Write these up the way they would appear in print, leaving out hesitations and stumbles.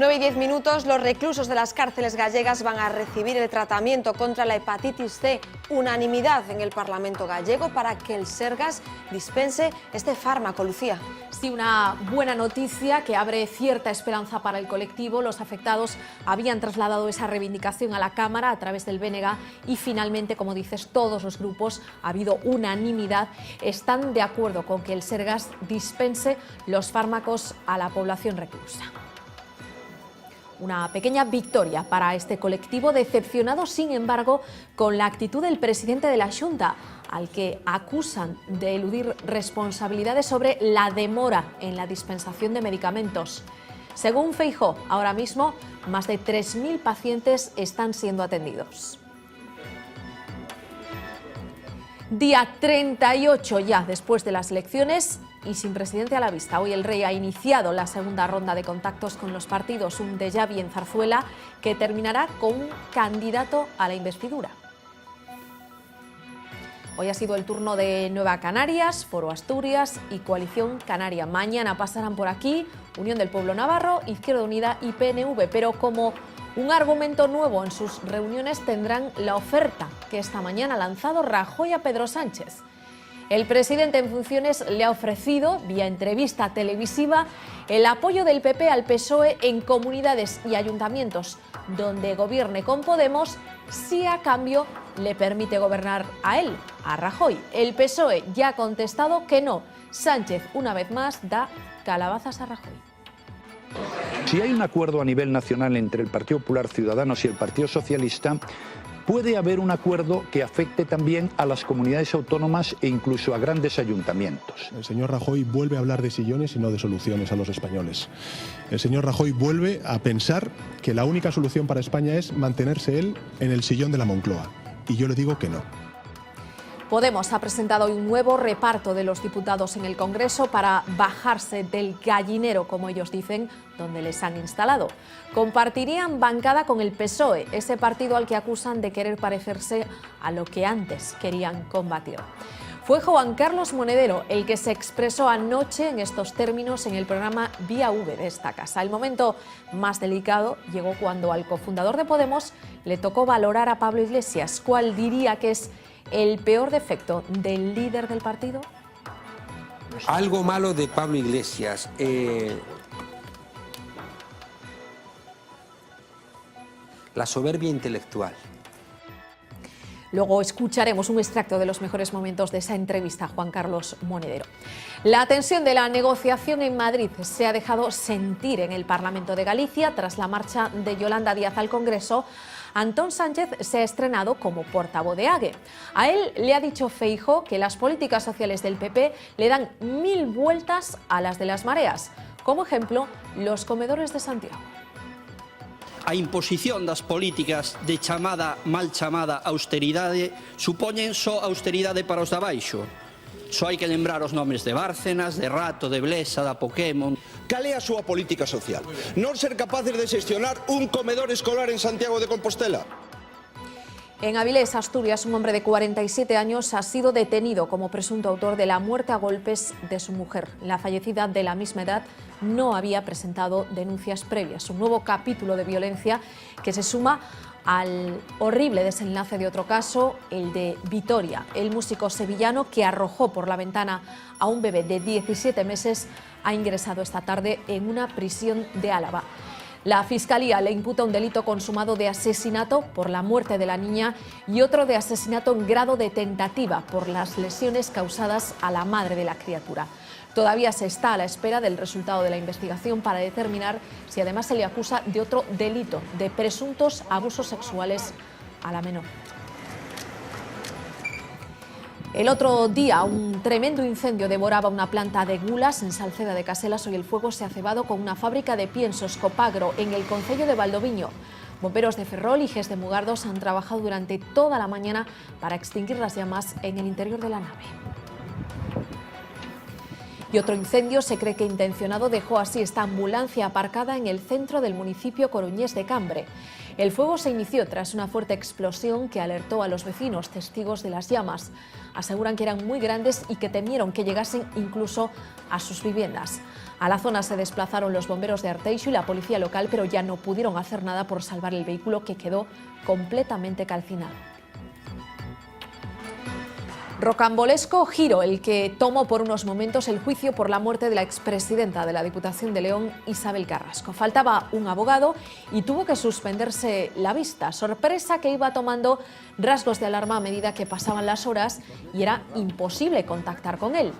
9:10, los reclusos de las cárceles gallegas van a recibir el tratamiento contra la hepatitis C. Unanimidad en el Parlamento gallego para que el Sergas dispense este fármaco, Lucía. Sí, una buena noticia que abre cierta esperanza para el colectivo. Los afectados habían trasladado esa reivindicación a la Cámara a través del BNG y finalmente, como dices, todos los grupos, ha habido unanimidad, están de acuerdo con que el Sergas dispense los fármacos a la población reclusa. Una pequeña victoria para este colectivo, decepcionado, sin embargo, con la actitud del presidente de la Xunta, al que acusan de eludir responsabilidades sobre la demora en la dispensación de medicamentos. Según Feijóo, ahora mismo más de 3.000 pacientes están siendo atendidos. Día 38 ya después de las elecciones y sin presidente a la vista. Hoy el Rey ha iniciado la segunda ronda de contactos con los partidos, un déjà vu en Zarzuela que terminará con un candidato a la investidura. Hoy ha sido el turno de Nueva Canarias, Foro Asturias y Coalición Canaria. Mañana pasarán por aquí Unión del Pueblo Navarro, Izquierda Unida y PNV, pero como un argumento nuevo en sus reuniones tendrán la oferta que esta mañana ha lanzado Rajoy a Pedro Sánchez. El presidente en funciones le ha ofrecido, vía entrevista televisiva, el apoyo del PP al PSOE en comunidades y ayuntamientos donde gobierne con Podemos, si a cambio le permite gobernar a él, a Rajoy. El PSOE ya ha contestado que no. Sánchez, una vez más, da calabazas a Rajoy. Si hay un acuerdo a nivel nacional entre el Partido Popular Ciudadanos y el Partido Socialista, puede haber un acuerdo que afecte también a las comunidades autónomas e incluso a grandes ayuntamientos. El señor Rajoy vuelve a hablar de sillones y no de soluciones a los españoles. El señor Rajoy vuelve a pensar que la única solución para España es mantenerse él en el sillón de la Moncloa. Y yo le digo que no. Podemos ha presentado hoy un nuevo reparto de los diputados en el Congreso para bajarse del gallinero, como ellos dicen, donde les han instalado. Compartirían bancada con el PSOE, ese partido al que acusan de querer parecerse a lo que antes querían combatir. Fue Juan Carlos Monedero el que se expresó anoche en estos términos en el programa Vía V de esta casa. El momento más delicado llegó cuando al cofundador de Podemos le tocó valorar a Pablo Iglesias. ¿Cuál diría que es el peor defecto del líder del partido? Algo malo de Pablo Iglesias. La soberbia intelectual. Luego escucharemos un extracto de los mejores momentos de esa entrevista a Juan Carlos Monedero. La tensión de la negociación en Madrid se ha dejado sentir en el Parlamento de Galicia. Tras la marcha de Yolanda Díaz al Congreso, Antón Sánchez se ha estrenado como portavoz de AGE. A él le ha dicho Feijóo que las políticas sociales del PP le dan 1000 vueltas a las de las mareas. Como ejemplo, los comedores de Santiago. A imposición das políticas de mal chamada austeridade supoñen só austeridade para os de abaixo. Só hai que lembrar os nomes de Bárcenas, de Rato, de Blesa, da Pokémon. Cal é a súa política social? Non ser capaces de xestionar un comedor escolar en Santiago de Compostela? En Avilés, Asturias, un hombre de 47 años ha sido detenido como presunto autor de la muerte a golpes de su mujer. La fallecida, de la misma edad, no había presentado denuncias previas. Un nuevo capítulo de violencia que se suma al horrible desenlace de otro caso, el de Vitoria. El músico sevillano que arrojó por la ventana a un bebé de 17 meses ha ingresado esta tarde en una prisión de Álava. La Fiscalía le imputa un delito consumado de asesinato por la muerte de la niña y otro de asesinato en grado de tentativa por las lesiones causadas a la madre de la criatura. Todavía se está a la espera del resultado de la investigación para determinar si además se le acusa de otro delito, de presuntos abusos sexuales a la menor. El otro día, un tremendo incendio devoraba una planta de gulas en Salceda de Caselas. Hoy el fuego se ha cebado con una fábrica de piensos Copagro en el concello de Valdoviño. Bomberos de Ferrol y GES de Mugardos han trabajado durante toda la mañana para extinguir las llamas en el interior de la nave. Y otro incendio, se cree que intencionado, dejó así esta ambulancia aparcada en el centro del municipio coruñés de Cambre. El fuego se inició tras una fuerte explosión que alertó a los vecinos, testigos de las llamas. Aseguran que eran muy grandes y que temieron que llegasen incluso a sus viviendas. A la zona se desplazaron los bomberos de Arteixo y la policía local, pero ya no pudieron hacer nada por salvar el vehículo, que quedó completamente calcinado. Rocambolesco giro el que tomó por unos momentos el juicio por la muerte de la expresidenta de la Diputación de León, Isabel Carrasco. Faltaba un abogado y tuvo que suspenderse la vista. Sorpresa que iba tomando rasgos de alarma a medida que pasaban las horas y era imposible contactar con él.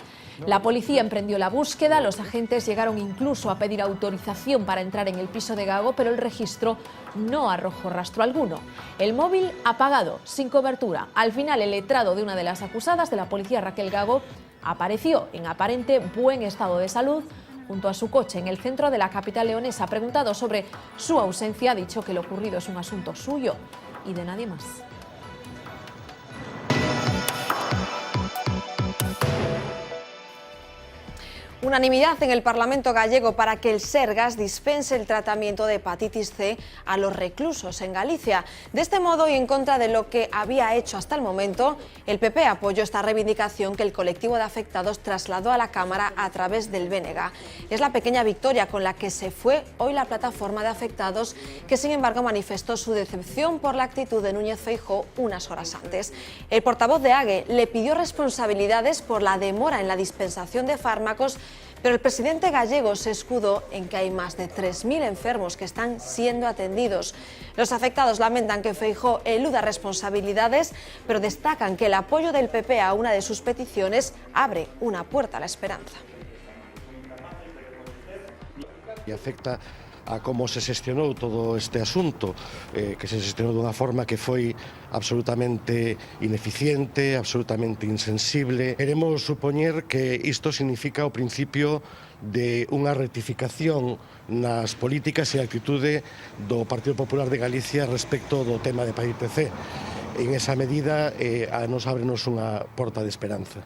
La policía emprendió la búsqueda, los agentes llegaron incluso a pedir autorización para entrar en el piso de Gago, pero el registro no arrojó rastro alguno. El móvil apagado, sin cobertura. Al final, el letrado de una de las acusadas de la policía, Raquel Gago, apareció en aparente buen estado de salud junto a su coche en el centro de la capital leonesa. Preguntado sobre su ausencia, ha dicho que lo ocurrido es un asunto suyo y de nadie más. Unanimidad en el Parlamento gallego para que el Sergas dispense el tratamiento de hepatitis C a los reclusos en Galicia. De este modo, y en contra de lo que había hecho hasta el momento, el PP apoyó esta reivindicación que el colectivo de afectados trasladó a la Cámara a través del BNG. Es la pequeña victoria con la que se fue hoy la plataforma de afectados, que sin embargo manifestó su decepción por la actitud de Núñez Feijóo unas horas antes. El portavoz de AGE le pidió responsabilidades por la demora en la dispensación de fármacos, pero el presidente gallego se escudó en que hay más de 3.000 enfermos que están siendo atendidos. Los afectados lamentan que Feijóo eluda responsabilidades, pero destacan que el apoyo del PP a una de sus peticiones abre una puerta a la esperanza. E afecta a como se xestionou todo este asunto, que se xestionou dunha forma que foi absolutamente ineficiente, absolutamente insensible. Queremos supoñer que isto significa o principio de unha rectificación nas políticas e actitude do Partido Popular de Galicia respecto do tema de hepatitis C. En esa medida, a nos ábrenos unha porta de esperanza.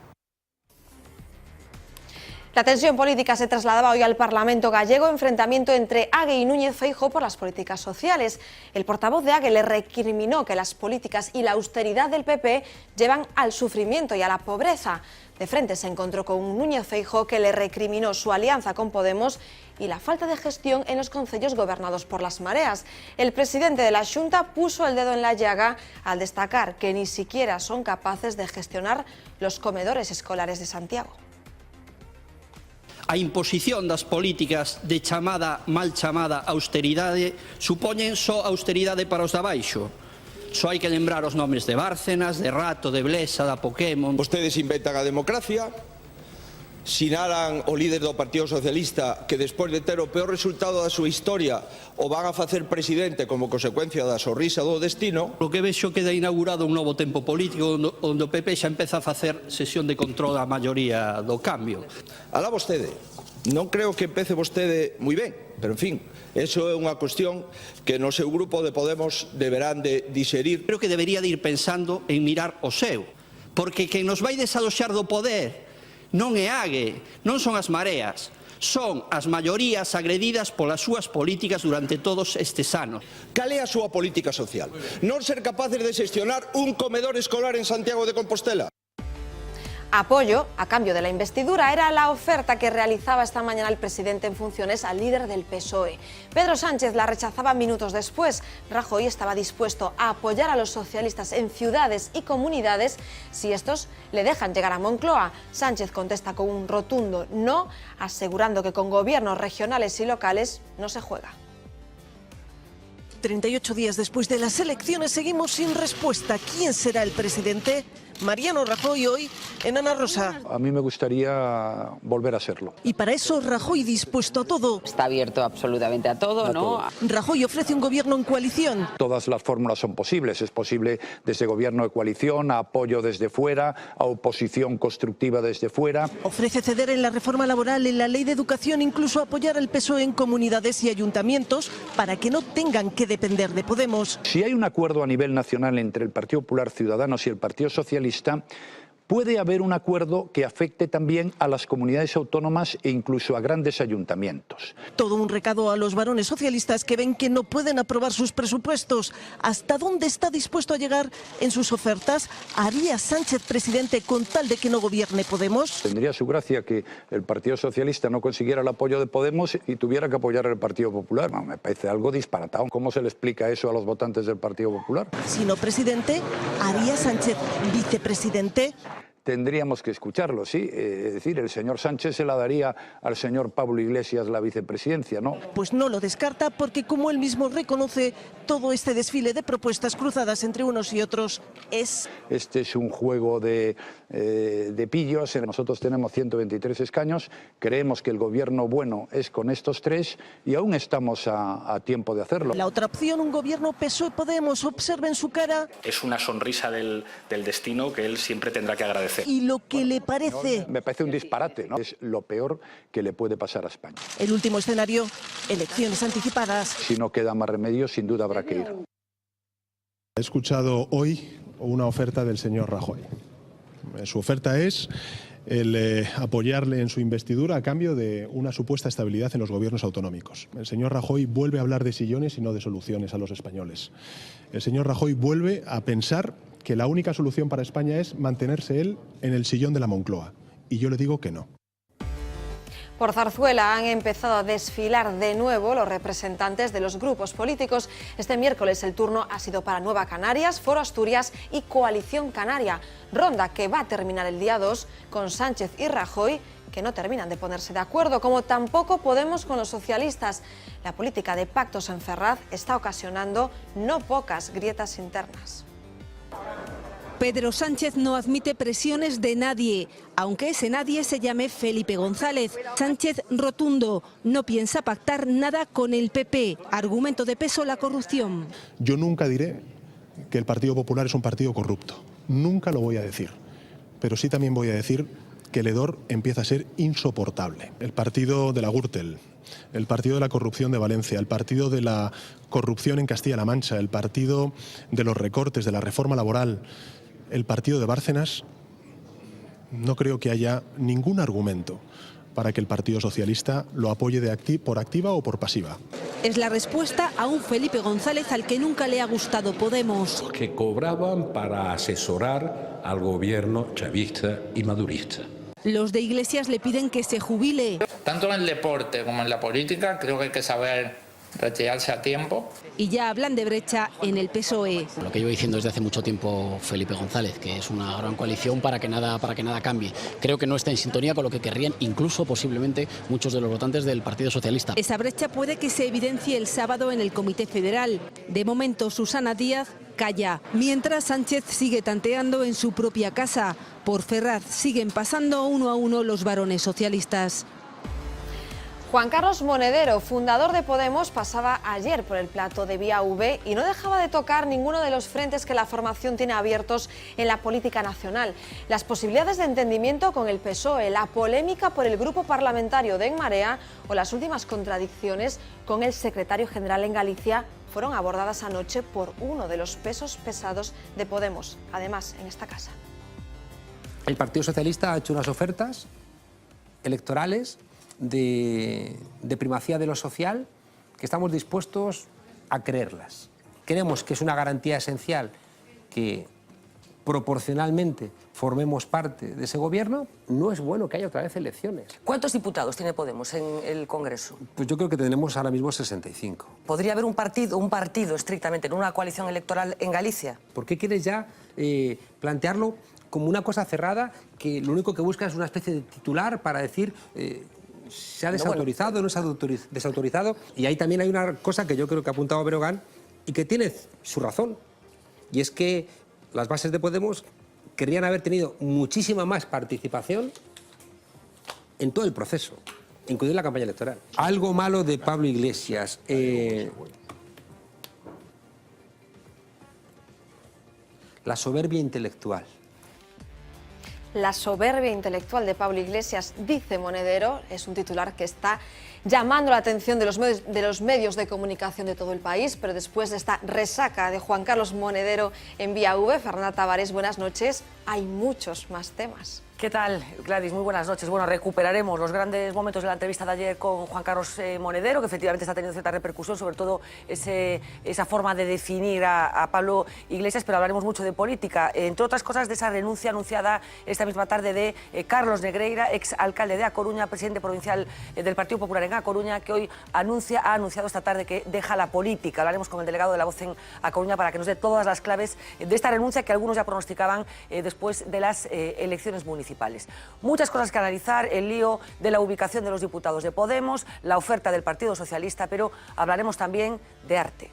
La tensión política se trasladaba hoy al Parlamento gallego, enfrentamiento entre AGE y Núñez Feijóo por las políticas sociales. El portavoz de AGE le recriminó que las políticas y la austeridad del PP llevan al sufrimiento y a la pobreza. De frente se encontró con un Núñez Feijóo que le recriminó su alianza con Podemos y la falta de gestión en los concellos gobernados por las mareas. El presidente de la Xunta puso el dedo en la llaga al destacar que ni siquiera son capaces de gestionar los comedores escolares de Santiago. A imposición das políticas de mal chamada austeridade supoñen só austeridade para os de abaixo. Só hai que lembrar os nomes de Bárcenas, de Rato, de Blesa, da Pokémon. Vostedes inventan a democracia, sinalan o líder do Partido Socialista que despois de ter o peor resultado da súa historia o van a facer presidente como consecuencia da sorrisa do destino. O que vexo queda inaugurado un novo tempo político onde o PP xa empeza a facer sesión de control da maioría do cambio. Alá vostede. Non creo que empece vostede moi ben, pero en fin, eso é unha cuestión que no seu grupo de Podemos deberán de digerir. Creo que debería de ir pensando en mirar o seu, porque quen nos vai desaloxar do poder non é AGE, non son as mareas, son as maiorías agredidas polas súas políticas durante todos estes anos. Cal é a súa política social? Non ser capaces de xestionar un comedor escolar en Santiago de Compostela. Apoyo a cambio de la investidura era la oferta que realizaba esta mañana el presidente en funciones al líder del PSOE. Pedro Sánchez la rechazaba minutos después. Rajoy estaba dispuesto a apoyar a los socialistas en ciudades y comunidades si estos le dejan llegar a Moncloa. Sánchez contesta con un rotundo no, asegurando que con gobiernos regionales y locales no se juega. 38 días después de las elecciones seguimos sin respuesta. ¿Quién será el presidente? Mariano Rajoy hoy en Ana Rosa. A mí me gustaría volver a serlo. Y para eso Rajoy dispuesto a todo. Está abierto absolutamente a todo, ¿no? Rajoy ofrece un gobierno en coalición. Todas las fórmulas son posibles. Es posible desde gobierno de coalición, a apoyo desde fuera, a oposición constructiva desde fuera. Ofrece ceder en la reforma laboral, en la ley de educación, incluso apoyar al PSOE en comunidades y ayuntamientos para que no tengan que depender de Podemos. Si hay un acuerdo a nivel nacional entre el Partido Popular Ciudadanos y el Partido Socialista, puede haber un acuerdo que afecte también a las comunidades autónomas e incluso a grandes ayuntamientos. Todo un recado a los varones socialistas que ven que no pueden aprobar sus presupuestos. ¿Hasta dónde está dispuesto a llegar en sus ofertas? ¿Haría Sánchez presidente con tal de que no gobierne Podemos? Tendría su gracia que el Partido Socialista no consiguiera el apoyo de Podemos y tuviera que apoyar al Partido Popular. No, me parece algo disparatado. ¿Cómo se le explica eso a los votantes del Partido Popular? Si no presidente, ¿haría Sánchez vicepresidente? Tendríamos que escucharlo, sí. Es decir, el señor Sánchez se la daría al señor Pablo Iglesias la vicepresidencia, ¿no? Pues no lo descarta porque, como él mismo reconoce, todo este desfile de propuestas cruzadas entre unos y otros es... Este es un juego de pillos. Nosotros tenemos 123 escaños, creemos que el gobierno bueno es con estos 3 y aún estamos a tiempo de hacerlo. La otra opción, un gobierno PSOE-Podemos, observen su cara. Es una sonrisa del destino que él siempre tendrá que agradecer. ¿Y lo que le parece? Me parece un disparate, ¿no? Es lo peor que le puede pasar a España. El último escenario, elecciones anticipadas. Si no queda más remedio, sin duda habrá que ir. He escuchado hoy una oferta del señor Rajoy. Su oferta es el apoyarle en su investidura a cambio de una supuesta estabilidad en los gobiernos autonómicos. El señor Rajoy vuelve a hablar de sillones y no de soluciones a los españoles. El señor Rajoy vuelve a pensar que la única solución para España es mantenerse él en el sillón de la Moncloa. Y yo le digo que no. Por Zarzuela han empezado a desfilar de nuevo los representantes de los grupos políticos. Este miércoles el turno ha sido para Nueva Canarias, Foro Asturias y Coalición Canaria. Ronda que va a terminar el día 2 con Sánchez y Rajoy, que no terminan de ponerse de acuerdo, como tampoco Podemos con los socialistas. La política de pactos en Ferraz está ocasionando no pocas grietas internas. Pedro Sánchez no admite presiones de nadie, aunque ese nadie se llame Felipe González. Sánchez rotundo, no piensa pactar nada con el PP. Argumento de peso, la corrupción. Yo nunca diré que el Partido Popular es un partido corrupto. Nunca lo voy a decir. Pero sí también voy a decir que el hedor empieza a ser insoportable. El partido de la Gürtel, el partido de la corrupción de Valencia, el partido de la corrupción en Castilla-La Mancha, el partido de los recortes, de la reforma laboral, el partido de Bárcenas, no creo que haya ningún argumento para que el Partido Socialista lo apoye por activa o por pasiva. Es la respuesta a un Felipe González al que nunca le ha gustado Podemos. Que cobraban para asesorar al gobierno chavista y madurista. Los de Iglesias le piden que se jubile. Tanto en el deporte como en la política creo que hay que saber retirarse a tiempo. Y ya hablan de brecha en el PSOE. Lo que llevo diciendo desde hace mucho tiempo Felipe González, que es una gran coalición para que nada cambie. Creo que no está en sintonía con lo que querrían incluso posiblemente muchos de los votantes del Partido Socialista. Esa brecha puede que se evidencie el sábado en el Comité Federal. De momento Susana Díaz calla, mientras Sánchez sigue tanteando en su propia casa. Por Ferraz siguen pasando uno a uno los varones socialistas. Juan Carlos Monedero, fundador de Podemos, pasaba ayer por el plato de Vía V y no dejaba de tocar ninguno de los frentes que la formación tiene abiertos en la política nacional. Las posibilidades de entendimiento con el PSOE, la polémica por el grupo parlamentario de En Marea o las últimas contradicciones con el secretario general en Galicia fueron abordadas anoche por uno de los pesos pesados de Podemos, además en esta casa. El Partido Socialista ha hecho unas ofertas electorales de primacía de lo social que estamos dispuestos a creerlas. Creemos que es una garantía esencial que proporcionalmente formemos parte de ese gobierno. No es bueno que haya otra vez elecciones. ¿Cuántos diputados tiene Podemos en el Congreso? Pues yo creo que tendremos ahora mismo 65. ¿Podría haber un partido estrictamente en una coalición electoral en Galicia? ¿Por qué quieres ya plantearlo como una cosa cerrada que lo único que busca es una especie de titular para decir se ha desautorizado, no se ha desautorizado? Y ahí también hay una cosa que yo creo que ha apuntado Breogán y que tiene su razón, y es que las bases de Podemos querrían haber tenido muchísima más participación en todo el proceso, incluida la campaña electoral. Algo malo de Pablo Iglesias. La soberbia intelectual. La soberbia intelectual de Pablo Iglesias, dice Monedero, es un titular que está llamando la atención de los medios de comunicación de todo el país, pero después de esta resaca de Juan Carlos Monedero en Vía V, Fernanda Tavares, buenas noches, hay muchos más temas. ¿Qué tal, Gladys? Muy buenas noches. Bueno, recuperaremos los grandes momentos de la entrevista de ayer con Juan Carlos Monedero, que efectivamente está teniendo cierta repercusión, sobre todo esa forma de definir a Pablo Iglesias, pero hablaremos mucho de política, entre otras cosas de esa renuncia anunciada esta misma tarde de Carlos Negreira, exalcalde de A Coruña, presidente provincial del Partido Popular en A Coruña, que hoy ha anunciado esta tarde que deja la política. Hablaremos con el delegado de La Voz en A Coruña para que nos dé todas las claves de esta renuncia que algunos ya pronosticaban después de las elecciones municipales. Muchas cosas que analizar, el lío de la ubicación de los diputados de Podemos, la oferta del Partido Socialista, pero hablaremos también de arte.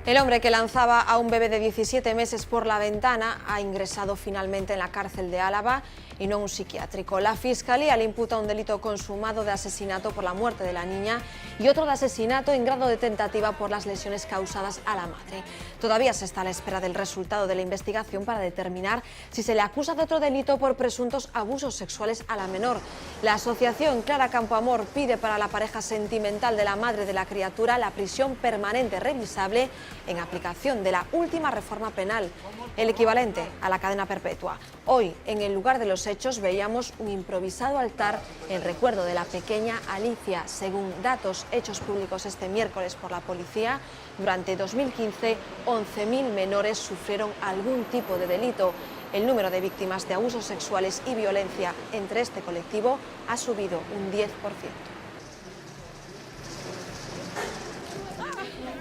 El hombre que lanzaba a un bebé de 17 meses por la ventana ha ingresado finalmente en la cárcel de Álava y no un psiquiátrico. La Fiscalía le imputa un delito consumado de asesinato por la muerte de la niña y otro de asesinato en grado de tentativa por las lesiones causadas a la madre. Todavía se está a la espera del resultado de la investigación para determinar si se le acusa de otro delito por presuntos abusos sexuales a la menor. La asociación Clara Campoamor pide para la pareja sentimental de la madre de la criatura la prisión permanente revisable en aplicación de la última reforma penal, el equivalente a la cadena perpetua. Hoy, en el lugar de los hechos, veíamos un improvisado altar en recuerdo de la pequeña Alicia. Según datos hechos públicos este miércoles por la policía, durante 2015, 11.000 menores sufrieron algún tipo de delito. El número de víctimas de abusos sexuales y violencia entre este colectivo ha subido un 10%.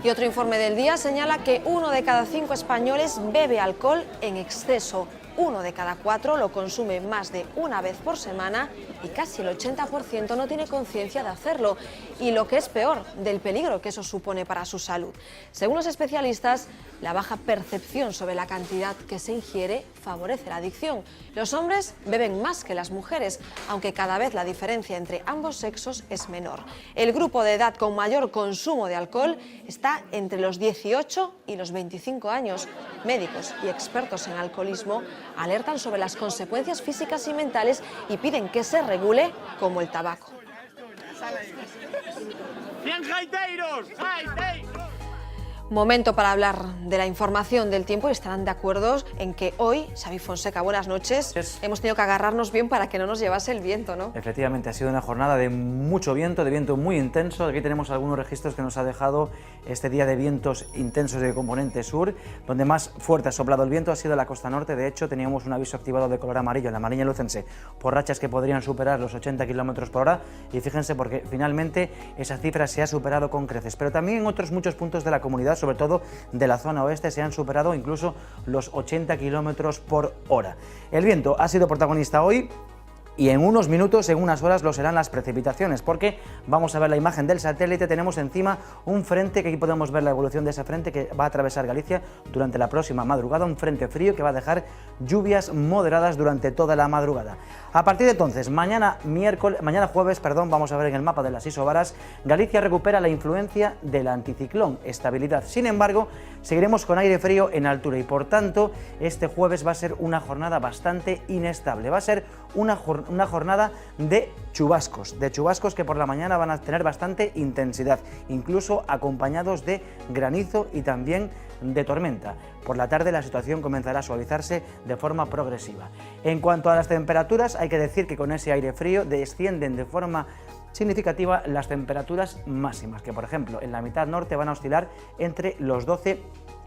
Y otro informe del día señala que 1 de cada 5 españoles bebe alcohol en exceso. 1 de cada 4 lo consume más de una vez por semana y casi el 80% no tiene conciencia de hacerlo. Y lo que es peor, del peligro que eso supone para su salud. Según los especialistas, la baja percepción sobre la cantidad que se ingiere favorece la adicción. Los hombres beben más que las mujeres, aunque cada vez la diferencia entre ambos sexos es menor. El grupo de edad con mayor consumo de alcohol está entre los 18 y los 25 años. Médicos y expertos en alcoholismo alertan sobre las consecuencias físicas y mentales y piden que se regule como el tabaco. Momento para hablar de la información del tiempo y estarán de acuerdo en que hoy, Xavi Fonseca, buenas noches, hemos tenido que agarrarnos bien para que no nos llevase el viento, ¿no? Efectivamente, ha sido una jornada de mucho viento, de viento muy intenso. Aquí tenemos algunos registros que nos ha dejado este día de vientos intensos de componente sur. Donde más fuerte ha soplado el viento ha sido la costa norte. De hecho, teníamos un aviso activado de color amarillo en la Mariña Lucense por rachas que podrían superar los 80 km por hora. Y fíjense, porque finalmente esa cifra se ha superado con creces. Pero también en otros muchos puntos de la comunidad, sobre todo de la zona oeste, se han superado incluso los 80 km por hora. El viento ha sido protagonista hoy. Y en unos minutos, en unas horas, lo serán las precipitaciones, porque vamos a ver la imagen del satélite. Tenemos encima un frente, que aquí podemos ver la evolución de ese frente que va a atravesar Galicia durante la próxima madrugada, un frente frío que va a dejar lluvias moderadas durante toda la madrugada. A partir de entonces, mañana jueves, vamos a ver en el mapa de las isobaras, Galicia recupera la influencia del anticiclón, estabilidad. Sin embargo, seguiremos con aire frío en altura y por tanto este jueves va a ser una jornada bastante inestable. Va a ser una jornada de chubascos que por la mañana van a tener bastante intensidad, incluso acompañados de granizo y también de tormenta. Por la tarde la situación comenzará a suavizarse de forma progresiva. En cuanto a las temperaturas, hay que decir que con ese aire frío descienden de forma significativa las temperaturas máximas, que por ejemplo en la mitad norte van a oscilar entre los 12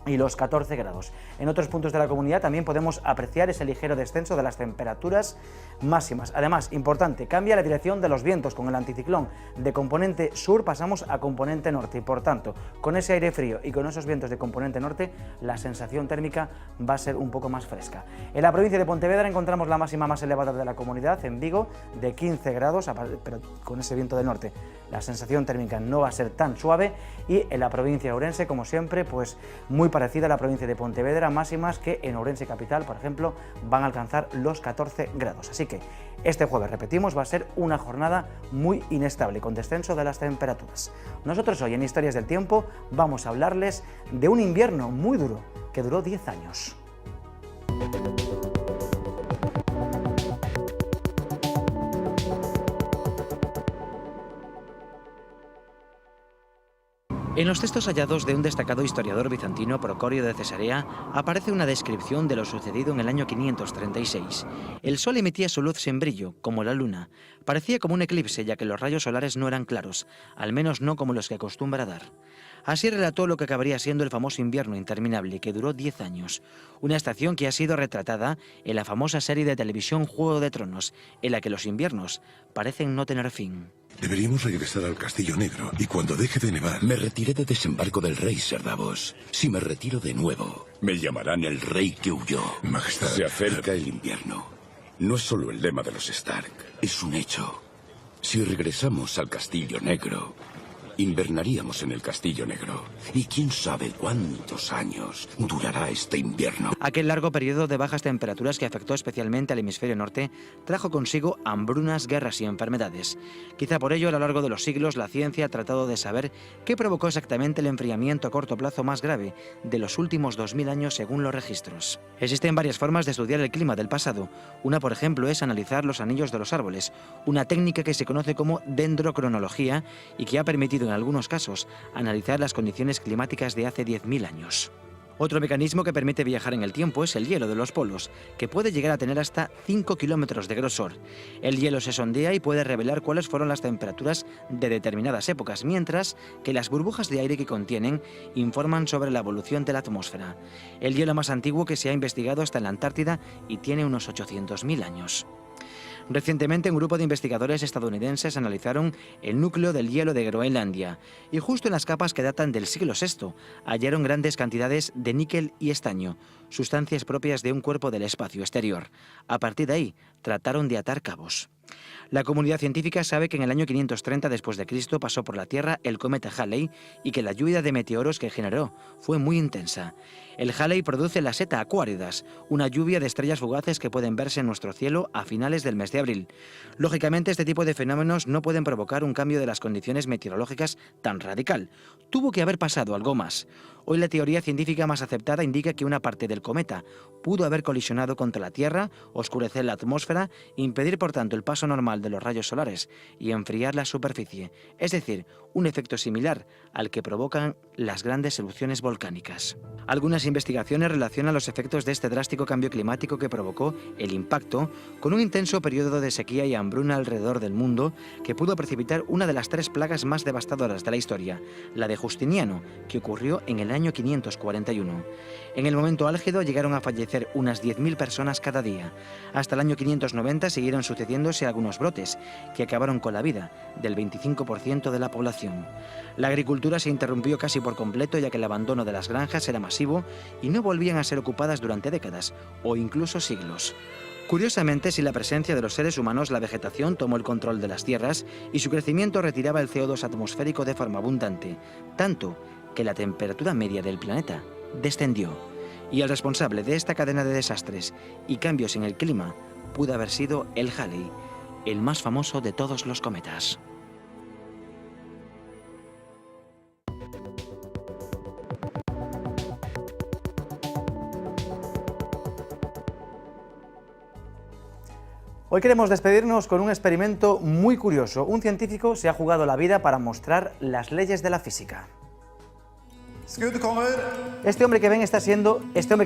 y los 14 grados. En otros puntos de la comunidad también podemos apreciar ese ligero descenso de las temperaturas máximas. Además, importante, cambia la dirección de los vientos. Con el anticiclón de componente sur pasamos a componente norte y, por tanto, con ese aire frío y con esos vientos de componente norte, la sensación térmica va a ser un poco más fresca. En la provincia de Pontevedra encontramos la máxima más elevada de la comunidad, en Vigo, de 15 grados, pero con ese viento del norte la sensación térmica no va a ser tan suave, y en la provincia de Ourense, como siempre, pues muy parecida a la provincia de Pontevedra, máximas que en Ourense capital, por ejemplo, van a alcanzar los 14 grados. Así que este jueves, repetimos, va a ser una jornada muy inestable, con descenso de las temperaturas. Nosotros hoy en Historias del Tiempo vamos a hablarles de un invierno muy duro que duró 10 años. En los textos hallados de un destacado historiador bizantino, Procorio de Cesarea, aparece una descripción de lo sucedido en el año 536. El sol emitía su luz sin brillo, como la luna. Parecía como un eclipse, ya que los rayos solares no eran claros, al menos no como los que acostumbra dar. Así relató lo que acabaría siendo el famoso invierno interminable, que duró 10 años. Una estación que ha sido retratada en la famosa serie de televisión Juego de Tronos, en la que los inviernos parecen no tener fin. Deberíamos regresar al Castillo Negro, y cuando deje de nevar... Me retiré de desembarco del rey, Ser Davos. Si me retiro de nuevo, me llamarán el rey que huyó. Majestad... Se acerca el invierno. No es solo el lema de los Stark, es un hecho. Si regresamos al Castillo Negro, invernaríamos en el Castillo Negro. Y quién sabe cuántos años durará este invierno. Aquel largo periodo de bajas temperaturas que afectó especialmente al hemisferio norte trajo consigo hambrunas, guerras y enfermedades. Quizá por ello, a lo largo de los siglos, la ciencia ha tratado de saber qué provocó exactamente el enfriamiento a corto plazo más grave de los últimos 2000 años según los registros. Existen varias formas de estudiar el clima del pasado. Una, por ejemplo, es analizar los anillos de los árboles, una técnica que se conoce como dendrocronología y que ha permitido en algunos casos analizar las condiciones climáticas de hace 10.000 años. Otro mecanismo que permite viajar en el tiempo es el hielo de los polos, que puede llegar a tener hasta 5 kilómetros de grosor. El hielo se sondea y puede revelar cuáles fueron las temperaturas de determinadas épocas, mientras que las burbujas de aire que contienen informan sobre la evolución de la atmósfera. El hielo más antiguo que se ha investigado está en la Antártida y tiene unos 800.000 años. Recientemente, un grupo de investigadores estadounidenses analizaron el núcleo del hielo de Groenlandia y justo en las capas que datan del siglo VI hallaron grandes cantidades de níquel y estaño, sustancias propias de un cuerpo del espacio exterior. A partir de ahí, trataron de atar cabos. La comunidad científica sabe que en el año 530 después de Cristo pasó por la Tierra el cometa Halley y que la lluvia de meteoros que generó fue muy intensa. El Halley produce las Eta Aquaridas, una lluvia de estrellas fugaces que pueden verse en nuestro cielo a finales del mes de abril. Lógicamente, este tipo de fenómenos no pueden provocar un cambio de las condiciones meteorológicas tan radical. Tuvo que haber pasado algo más. Hoy la teoría científica más aceptada indica que una parte del cometa pudo haber colisionado contra la Tierra, oscurecer la atmósfera, impedir por tanto el paso normal de los rayos solares y enfriar la superficie, es decir, un efecto similar al que provocan las grandes erupciones volcánicas. Algunas investigaciones relacionan los efectos de este drástico cambio climático que provocó el impacto con un intenso periodo de sequía y hambruna alrededor del mundo que pudo precipitar una de las 3 plagas más devastadoras de la historia, la de Justiniano, que ocurrió en el año 541. En el momento álgido llegaron a fallecer unas 10.000 personas cada día. Hasta el año 590 siguieron sucediéndose algunos brotes que acabaron con la vida del 25% de la población. La agricultura se interrumpió casi por completo, ya que el abandono de las granjas era masivo y no volvían a ser ocupadas durante décadas o incluso siglos. Curiosamente, sin la presencia de los seres humanos, la vegetación tomó el control de las tierras y su crecimiento retiraba el CO2 atmosférico de forma abundante, tanto que la temperatura media del planeta descendió. Y el responsable de esta cadena de desastres y cambios en el clima pudo haber sido el Halley, el más famoso de todos los cometas. Hoy queremos despedirnos con un experimento muy curioso. Un científico se ha jugado la vida para mostrar las leyes de la física. Este hombre que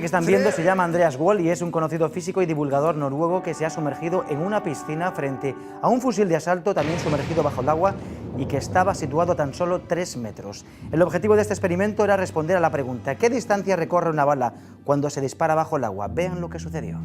están viendo se llama Andreas Wall y es un conocido físico y divulgador noruego que se ha sumergido en una piscina frente a un fusil de asalto también sumergido bajo el agua y que estaba situado a tan solo 3 metros. El objetivo de este experimento era responder a la pregunta: ¿qué distancia recorre una bala cuando se dispara bajo el agua? Vean lo que sucedió.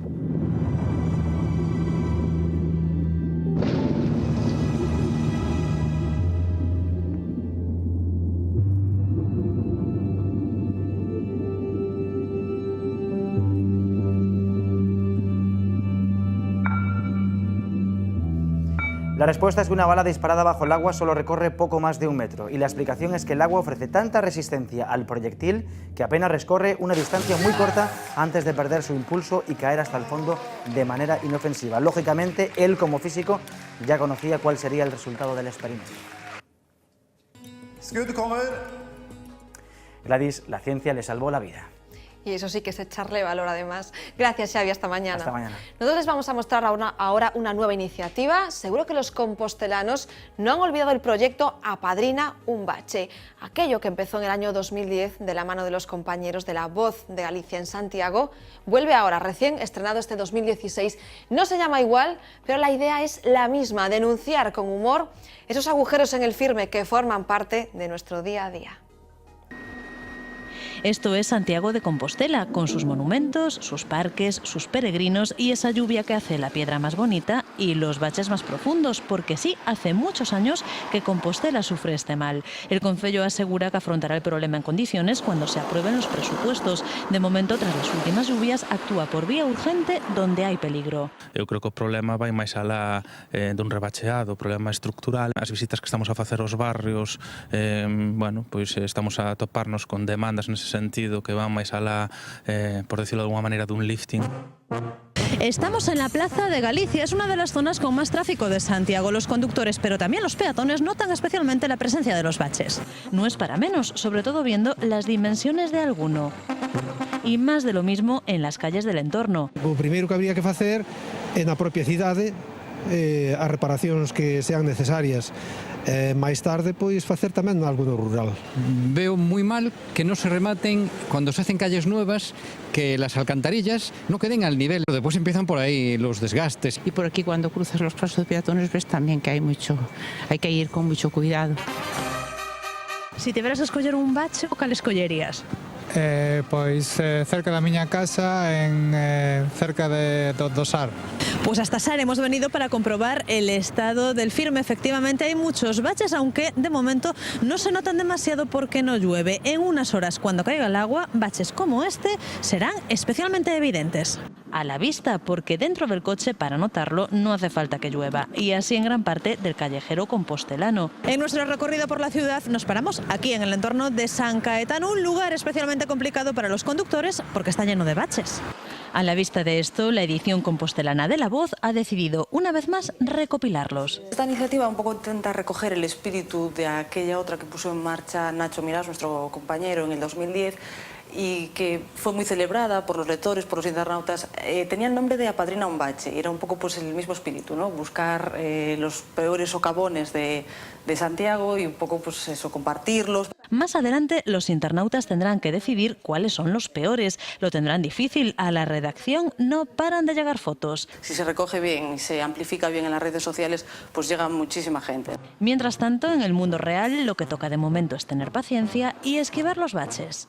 La respuesta es que una bala disparada bajo el agua solo recorre poco más de 1 metro, y la explicación es que el agua ofrece tanta resistencia al proyectil que apenas recorre una distancia muy corta antes de perder su impulso y caer hasta el fondo de manera inofensiva. Lógicamente, él como físico ya conocía cuál sería el resultado del experimento. Gladys, la ciencia le salvó la vida. Y eso sí que es echarle valor, además. Gracias, Xavi, hasta mañana. Hasta mañana. Nosotros les vamos a mostrar ahora una nueva iniciativa. Seguro que los compostelanos no han olvidado el proyecto Apadrina un bache, aquello que empezó en el año 2010 de la mano de los compañeros de La Voz de Galicia en Santiago. Vuelve ahora, recién estrenado este 2016. No se llama igual, pero la idea es la misma: denunciar con humor esos agujeros en el firme que forman parte de nuestro día a día. Esto es Santiago de Compostela, con sus monumentos, sus parques, sus peregrinos y esa lluvia que hace la piedra más bonita y los baches más profundos, porque sí, hace muchos años que Compostela sufre este mal. El concello asegura que afrontará el problema en condiciones cuando se aprueben los presupuestos. De momento, tras las últimas lluvias, actúa por vía urgente donde hai peligro. Eu creo que o problema vai máis alá dun rebacheado, o problema estructural. As visitas que estamos a facer aos barrios, bueno, pois estamos a toparnos con demandas nese sentido que van máis alá, por decirlo de alguna maneira, dun lifting. Estamos en la Plaza de Galicia, es una de las zonas con más tráfico de Santiago. Los conductores, pero también los peatones, notan especialmente la presencia de los baches. No es para menos, sobre todo viendo las dimensiones de alguno. Y más de lo mismo en las calles del entorno. O primeiro que habría que facer é na propia cidade as reparacións que sean necesarias. Máis tarde, pois, facer tamén algo no rural. Veo muy mal que no se rematen cuando se hacen calles nuevas, que las alcantarillas no queden al nivel. Después empiezan por ahí los desgastes. Y por aquí cuando cruzas los pasos de peatones ves también que hay que ir con mucho cuidado. Si te veras a escoller un bache, cal escollerías? Pois cerca da miña casa, cerca do Sar. Pues hasta Sar hemos venido para comprobar el estado del firme. Efectivamente hay muchos baches, aunque de momento no se notan demasiado porque no llueve. En unas horas, cuando caiga el agua, baches como este serán especialmente evidentes. A la vista, porque dentro del coche, para notarlo, no hace falta que llueva. Y así en gran parte del callejero compostelano. En nuestro recorrido por la ciudad nos paramos aquí en el entorno de San Caetano, un lugar especialmente complicado para los conductores porque está lleno de baches. A la vista de esto, la edición compostelana de La Voz ha decidido una vez más recopilarlos. Esta iniciativa un poco intenta recoger el espíritu de aquella otra que puso en marcha Nacho Mirás, nuestro compañero, en el 2010, y que fue muy celebrada por los lectores, por los internautas. Tenía el nombre de Apadrina un bache, y era un poco pues el mismo espíritu, ¿no? Buscar los peores socavones de Santiago y un poco pues eso, compartirlos. Más adelante los internautas tendrán que decidir cuáles son los peores. Lo tendrán difícil. A la redacción no paran de llegar fotos. Si se recoge bien y se amplifica bien en las redes sociales, pues llega muchísima gente. Mientras tanto, en el mundo real, lo que toca de momento es tener paciencia y esquivar los baches.